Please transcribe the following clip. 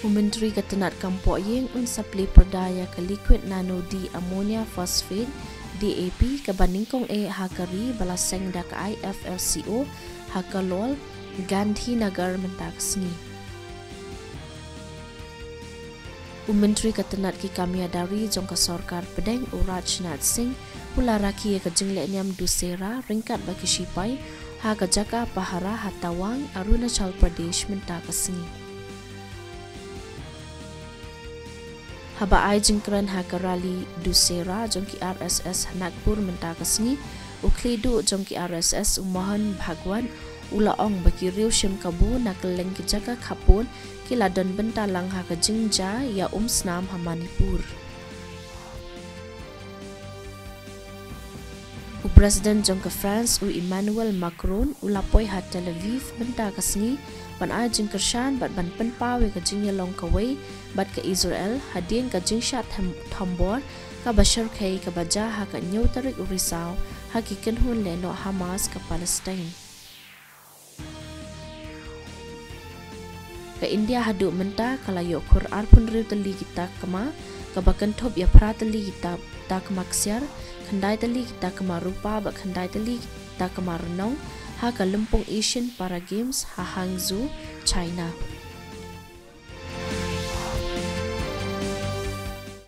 Menteri Ketenat Kampung Yeng unsapli perdaya ke liquid nano di ammonia phosphate DAP ke bandingkong hakari balaseng dak IFLCO hakalol Gandhi Nagar mentakasni. Menteri Ketenat ki kamiadari jongka sorkar pedeng Rajnath Singh pula raki ke jenglek nyam dusera ringkat bagi sipai ha ke jaka pahara hatawang Arunachal Pradesh mentakasni. Haba ai jingkran hakarali dusera jongki RSS Nagpur mentakasni uklidu jongki RSS umahan Bhagwan ulaong bagi riu shim kabu nakeleng kejaga kapun kiladon bentalang haka jingja ya snam ha Manipur. Presiden jongka France Emmanuel Macron ulapoi ha Tel Aviv mentakasni ban ai jingkershan bat ban penpawe ke jingya long kawai bat ke Israel hadien ke jingshat thambor ka bashar kai ke baja ha ka nyau tarik urisau hakikan hun leno Hamas ke Palestine. Ke India hadu menta kalayo Quran pun riu teli kita kema kabakan top ya pra teli kita ta kemaksiar khandai teli kita kema rupa ba khandai teli kita kema renong ha ka Lumpung Asian Para Games ha Hangzhou China.